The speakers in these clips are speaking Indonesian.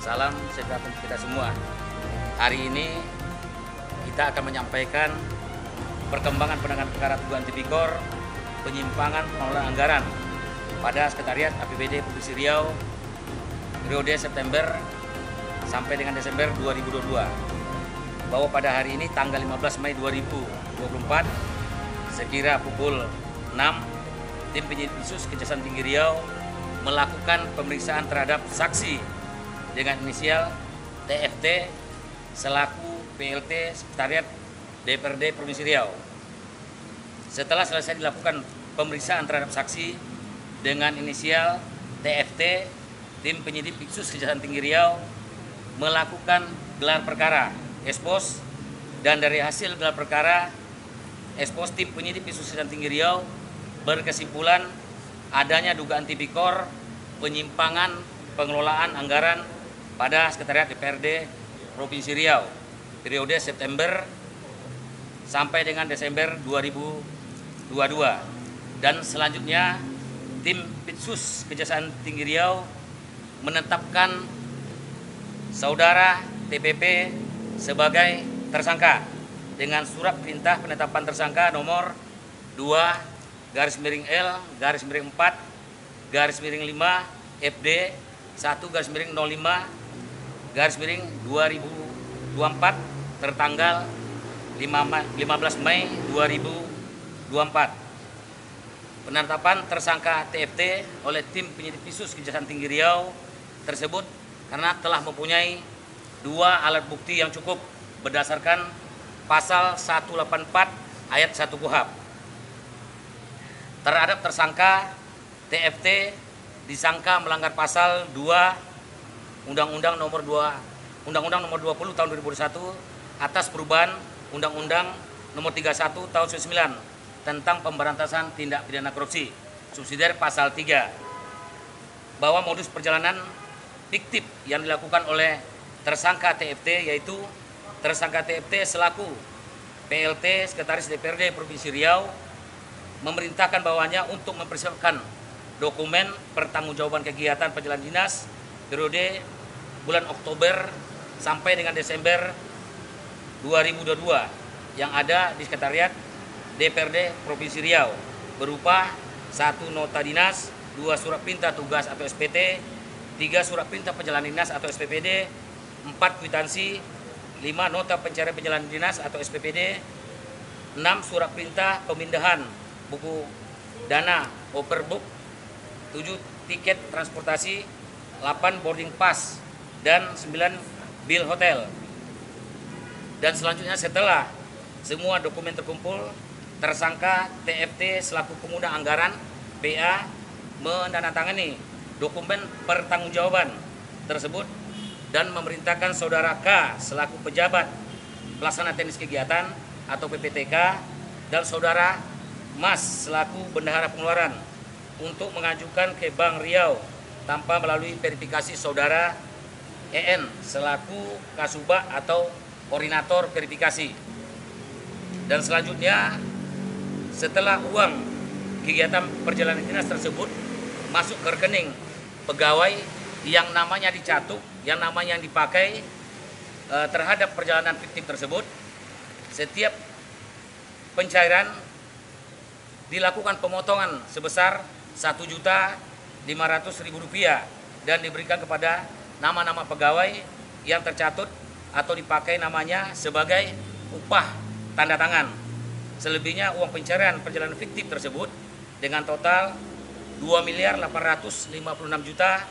Salam sejahtera untuk kita semua. Hari ini kita akan menyampaikan perkembangan penanganan perkara dugaan tipikor penyimpangan pengelolaan anggaran pada Sekretariat APBD Provinsi Riau periode September sampai dengan Desember 2022. Bahwa pada hari ini tanggal 15 Mei 2024 sekira pukul 6 tim penyidik khusus Kejaksaan Tinggi Riau melakukan pemeriksaan terhadap saksi dengan inisial TFT selaku PLT Sekretariat DPRD Provinsi Riau. Setelah selesai dilakukan pemeriksaan terhadap saksi dengan inisial TFT, tim penyidik khusus Kejaksaan Tinggi Riau melakukan gelar perkara expose, dan dari hasil gelar perkara expose, tim penyidik khusus Kejaksaan Tinggi Riau berkesimpulan adanya dugaan tipikor penyimpangan pengelolaan anggaran pada Sekretariat DPRD Provinsi Riau periode September sampai dengan Desember 2022. Dan selanjutnya tim Pitsus Kejaksaan Tinggi Riau menetapkan saudara TPP sebagai tersangka dengan surat perintah penetapan tersangka nomor 2/L/4/5 FD 1/05/2024 tertanggal 15 Mei 2024. Penetapan tersangka TFT oleh tim penyidik khusus Kejaksaan Tinggi Riau tersebut karena telah mempunyai 2 alat bukti yang cukup berdasarkan pasal 184 ayat 1 KUHP. Terhadap tersangka TFT disangka melanggar pasal 2 Undang-Undang nomor 20 tahun 2001 atas perubahan Undang-Undang nomor 31 tahun 1999 tentang pemberantasan tindak pidana korupsi, subsidiar pasal 3, bahwa modus perjalanan fiktif yang dilakukan oleh tersangka TFT, yaitu tersangka TFT selaku PLT Sekretaris DPRD Provinsi Riau memerintahkan bawahannya untuk mempersiapkan dokumen pertanggungjawaban kegiatan perjalanan dinas periode bulan Oktober sampai dengan Desember 2022 yang ada di Sekretariat DPRD Provinsi Riau berupa 1 nota dinas, 2 surat perintah tugas atau SPT, 3 surat perintah perjalanan dinas atau SPPD, 4 kwitansi, 5 nota pencarian perjalanan dinas atau SPPD, 6 surat perintah pemindahan buku dana overbook, 7 tiket transportasi, 8 boarding pass, dan 9 bill hotel. Dan selanjutnya setelah semua dokumen terkumpul, tersangka TFT selaku pengguna anggaran PA menandatangani dokumen pertanggungjawaban tersebut dan memerintahkan saudara K selaku pejabat pelaksana teknis kegiatan atau PPTK dan saudara Mas selaku bendahara pengeluaran untuk mengajukan ke Bank Riau tanpa melalui verifikasi saudara EN selaku Kasubag atau koordinator verifikasi. Dan selanjutnya setelah uang kegiatan perjalanan dinas tersebut masuk ke rekening pegawai yang namanya dicatut, yang namanya yang dipakai terhadap perjalanan fiktif tersebut, setiap pencairan dilakukan pemotongan sebesar Rp1.500.000 dan diberikan kepada nama-nama pegawai yang tercatut atau dipakai namanya sebagai upah tanda tangan. Selebihnya uang pencairan perjalanan fiktif tersebut dengan total Rp2.848.140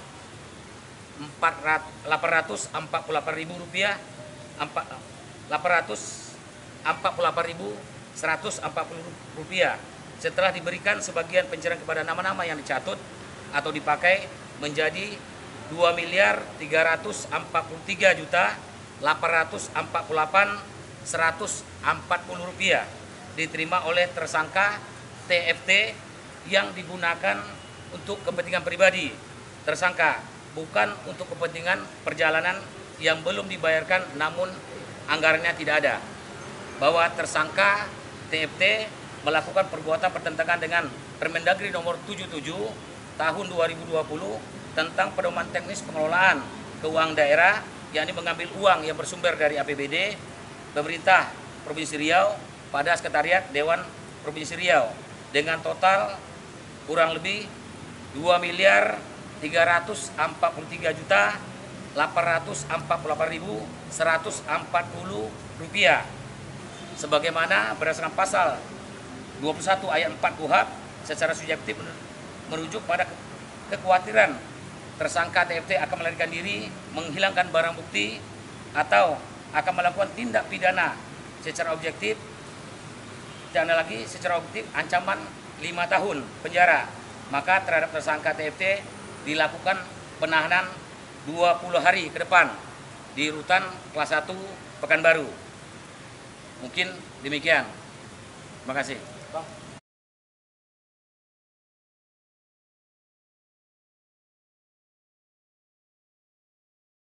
setelah diberikan sebagian pencairan kepada nama-nama yang dicatut atau dipakai menjadi Rp2.343.848.140 diterima oleh tersangka TFT yang digunakan untuk kepentingan pribadi tersangka, bukan untuk kepentingan perjalanan yang belum dibayarkan namun anggarannya tidak ada. Bahwa tersangka TFT melakukan perbuatan bertentangan dengan Permendagri nomor 77 tahun 2020 tentang pedoman teknis pengelolaan keuangan daerah, yakni mengambil uang yang bersumber dari APBD pemerintah Provinsi Riau pada Sekretariat Dewan Provinsi Riau dengan total kurang lebih 2.343.848.140 rupiah. Sebagaimana berdasarkan pasal 21 ayat 4 KUHP secara subjektif merujuk pada kekhawatiran tersangka TFT akan melarikan diri, menghilangkan barang bukti, atau akan melakukan tindak pidana secara objektif, dan lagi secara objektif ancaman 5 tahun penjara. Maka terhadap tersangka TFT dilakukan penahanan 20 hari ke depan di rutan kelas 1 Pekanbaru. Mungkin demikian. Terima kasih.